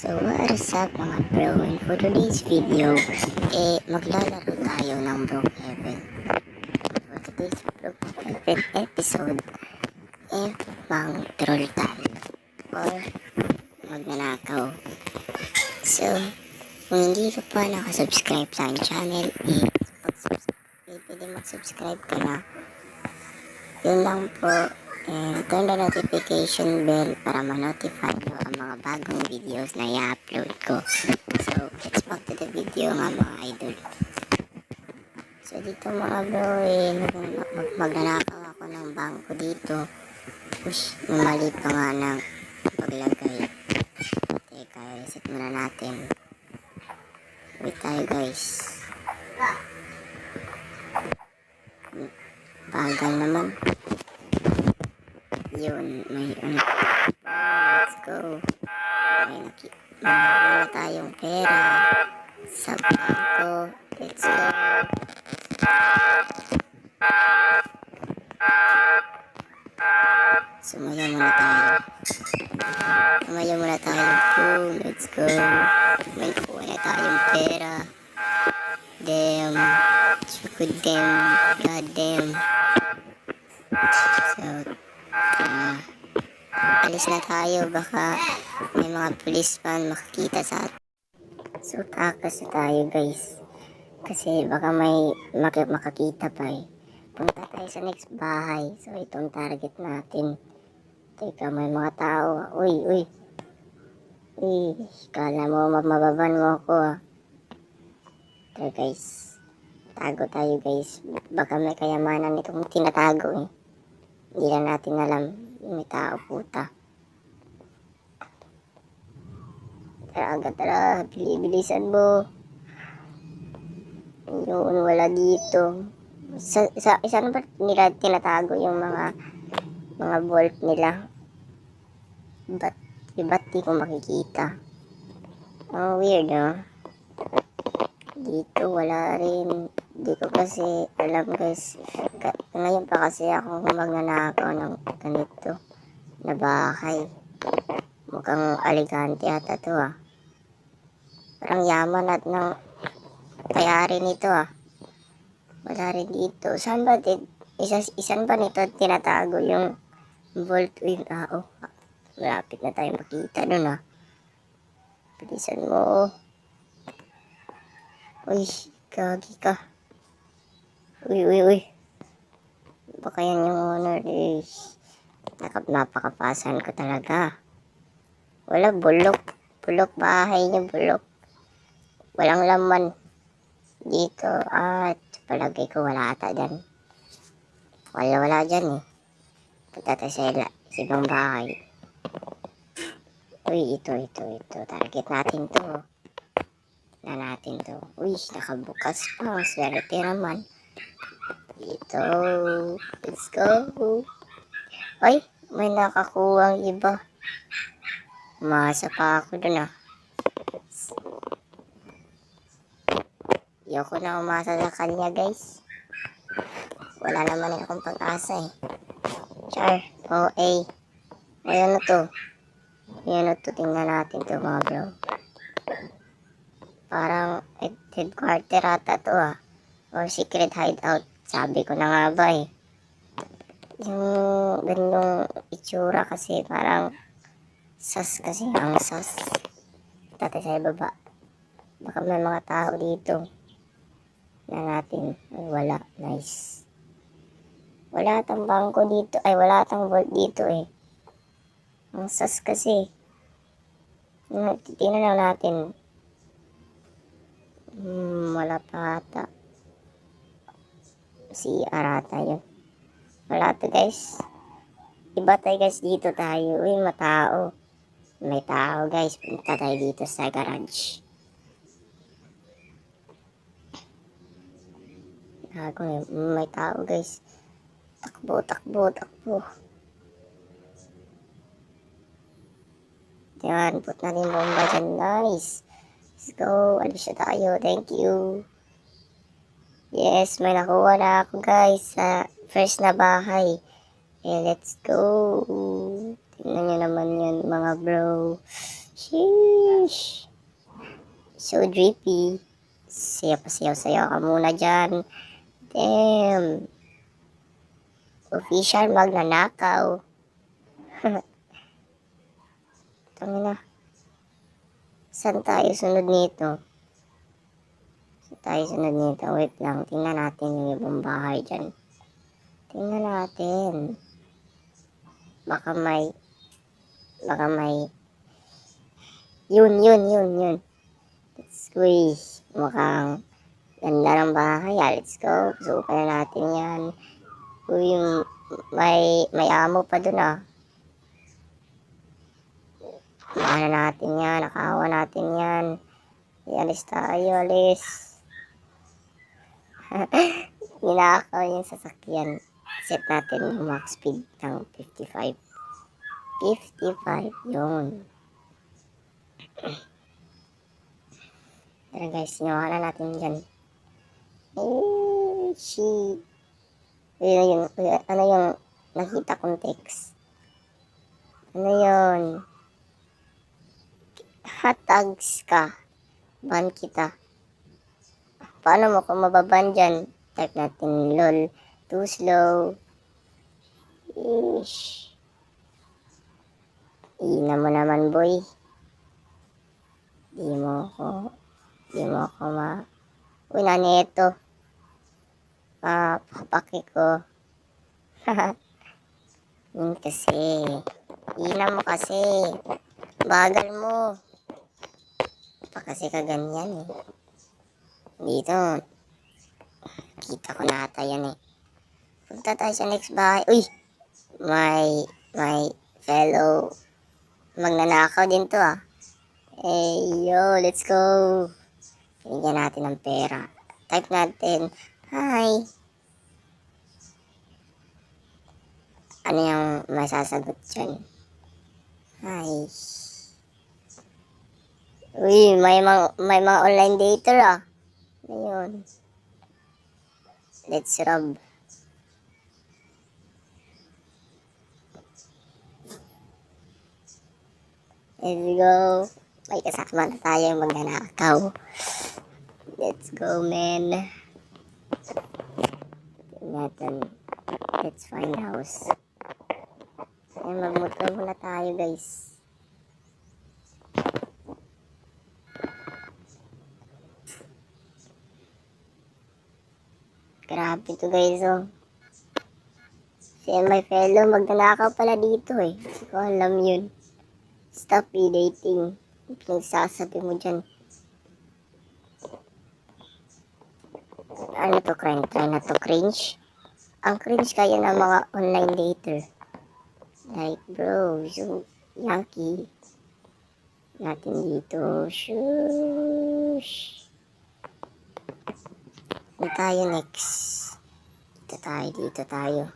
So what's up mga bro, and for today's video, maglalaro tayo ng Brookhaven. For today's Brookhaven episode, mang troll tayo or magnanakaw. So, kung hindi ka pa nakasubscribe sa aking channel, pwede mag-subscribe ka na. Yun lang po. And turn the notification bell para ma-notify nyo ang mga bagong videos na i-upload ko. So, let's back to the video nga mga idol. So, dito mga bro, magnanakaw ako ng bangko dito. Push, mali pa nga ng paglagay. Teka, reset muna natin. Wait tayo guys. Bagal naman. Yun, may let's go. May nakita tayong pera sa bangko. Let's go. Sumaya muna tayo. Let's go. May kuha na tayong pera. Damn. Good damn. God damn. So, alis na tayo, baka may mga policeman makikita sa atin. So takas na tayo guys, kasi baka may makakita pa eh. Punta tayo sa next bahay. So itong target natin. Teka, may mga tao. Uy, kala mo mababan mo ako ah. Tara guys, tago tayo guys, baka may kayamanan itong tinatago eh. Hindi na natin alam. May tao puta. Tara, bilisan mo. Yun, wala dito. Isa na ba nila tinatago yung mga vault nila? Ba't di ko makikita? Oh, weird no? Dito wala rin. Di ko kasi alam guys. Ngayon pa kasi ako magnanakaw ng ganito na bahay. Mukhang aligante ata to ah. Parang yaman at ng kayari nito ah. Wala rin dito. Saan ba isan ba nito tinatago yung vault? Uy, malapit na tayo makita nun ah. Bilisan mo. Uy, gagi ka. Uy. Baka yan yung owner eh. Napakapasan ko talaga. Wala, bulok bahay niya, bulok. Walang laman dito. At palagay ko wala ata dyan. Wala dyan eh. Punta tayo sa ibang bahay. Uy, ito. Target natin to. Uy, nakabukas pa. Swerte naman. Dito. Let's go. Ay, may nakakuha ang iba. Umasa pa ako dun ah. Ayoko na umasa sa kanya guys. Wala naman akong pag-asa eh. Char. Ayan na to. Tingnan natin to mga bro. Parang headquarter ata to ah. Or secret hideout. Sabi ko na nga ba eh. Yung ganung itsura kasi parang sas kasi. Ang sas. Tatay sa baba. Baka may mga tao dito. Na natin. Ay, wala. Nice. Wala atang bangko dito. Ay, wala atang vault dito eh. Ang sas kasi. Tingnan lang natin. Wala pa ata. Si Arata yun. Wala to guys. Iba tayo guys, dito tayo. Uy, matao. May tao guys. Punta tayo dito sa garage. May tao guys. Takbo. Yan, put natin bomba dyan. Nice. Let's go. Alis na tayo. Thank you. Yes, may nakuha na ako guys sa first na bahay. Let's go. Tingnan nyo naman yun mga bro. Sheesh. Ish. So drippy. Sayaw-sayaw ka muna dyan. Damn. Official magnanakaw. Tangina. Saan tayo sunod nito? Wait lang. Tingnan natin yung ibang bahay dyan. Tingnan natin. Baka may yun. Let's go. Mukhang ganda ng bahay. Let's go. Subukan na natin yan. Uy, may amo pa dun Maana natin yan. Nakahawa natin yan. Alis tayo. Ninakaw yung sasakyan. Set natin yung max speed ng 55. 55 yun. Tara guys, sinuha na natin dyan. Shit. Ano yung nakita kong text? Ano yun? Hatags ka. Ban kita. Paano mo kung mababan dyan? Type natin lol. Too slow. Ish. Ina mo naman boy. Di mo ako Uy, nani ito. Papaki ko. Yun kasi. Ina mo kasi. Bagal mo. Pa kasi kaganyan Dito. Kita ko na ata yan Punta tayo sa next bahay. Uy! My fellow magnanakaw din to Hey, yo, let's go. Binigyan natin ng pera. Type natin, hi. Ano yung masasagot dyan? Hi. Uy, may mga online dater Ayun. Let's rob. Let's go. May kasama na tayo magnanakaw. Let's go, man. Tingnan. Let's find house. Magmotor muna tayo, guys. Grabe to, guys, Si my fellow, magnanakaw pala dito, Hindi ko alam yun. Stop dating. Pinagsasabi mo dyan. Ano to, Try na to, cringe? Ang cringe kaya ng mga online dater. Like, bro, so, Yankee. Natin dito. Shush. Ano tayo next? Dito tayo.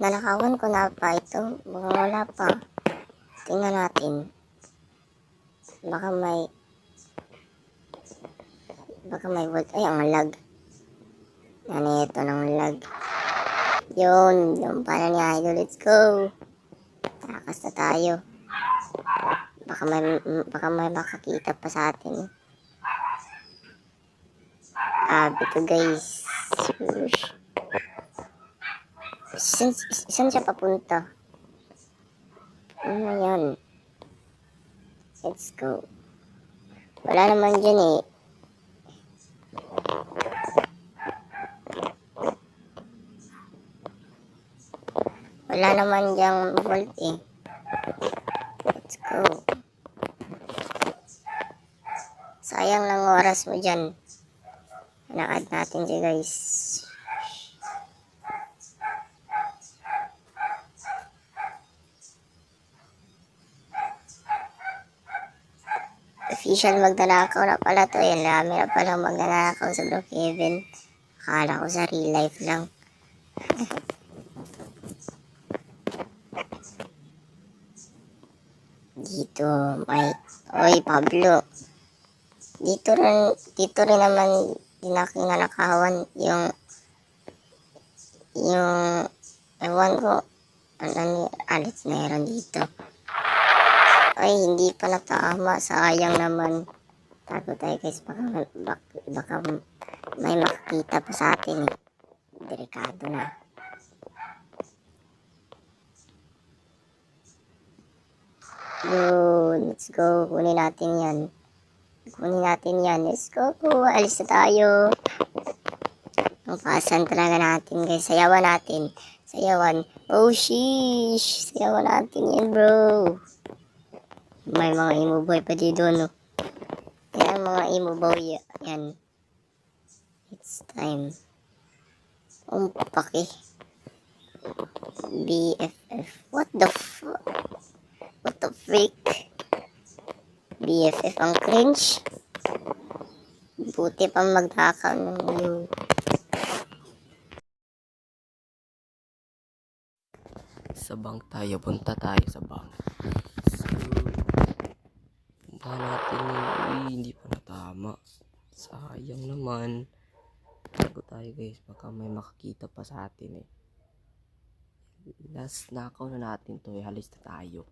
Nalakawan ko na pa ito. Baka wala pa. Tingnan natin. Baka may volt. Ay, ang lag. Ito ng lag. Yung pala niya. Let's go. Takas na tayo. Baka may makakita pa sa atin. Ito guys. Saan siya papunta? Ano yan? Let's go. Wala naman dyan Wala naman dyang volt Let's go. Sayang lang oras mo dyan. Nakad natin siya guys. Official magnanakaw na pala to. Yan, dami na pala magnanakaw sa Brookhaven. Akala ko sa real life lang. Dito, Oy, Pablo. Dito rin naman dinanakawan yung ewan ko, Ano alis meron dito? Ay, hindi pa natama. Sayang naman. Tago tayo guys. Baka may makikita pa sa atin eh. Delikado na. Yun. Let's go. Kunin natin yan. Let's go. Alis na tayo. Pasan talaga natin guys. Sayawan natin. Sayawan. Oh sheesh. Sayawan natin yan bro. May mga emo boy pa dito no. Yan mga emo boy. Yan. It's time. Paki. BFF. What the freak? BFF ang cringe. Buti pa magtakaw ng yung Sa bank tayo, punta tayo sa bank. So, punta natin yung, hindi pa natama. Sayang naman. Bago tayo guys, baka may makakita pa sa atin eh. Last nakaw na natin to eh, halis na tayo.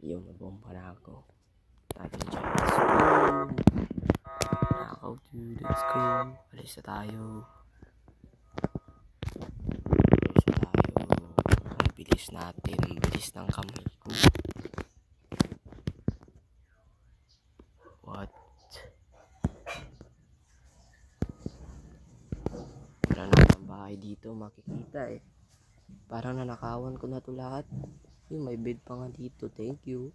Yung nabomba na ako. Natin dyan, let's go. Nakaw dude, let's go. Halis na tayo. Ang bilis natin, ang bilis ng kamay ko. What? Wala na akong bahay dito makikita eh. Parang nanakawan ko na to lahat. Yung may bed pa nga dito, thank you.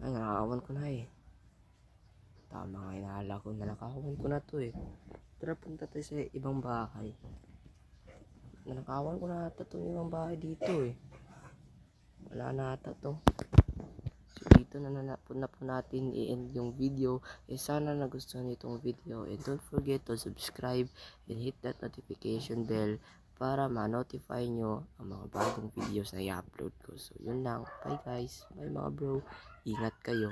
Ay, nanakawan ko na eh. Tama nga, inahala ko, nanakawan ko na to eh. Tara, punta tayo sa ibang bahay. Nanakawan ko na ata itong ibang bahay dito eh. Wala na ata to. So dito na po natin i-end yung video. Sana nagustuhan itong video. And don't forget to subscribe and hit that notification bell para ma-notify nyo ang mga bagong videos na i-upload ko. So yun lang. Bye guys. Bye mga bro. Ingat kayo.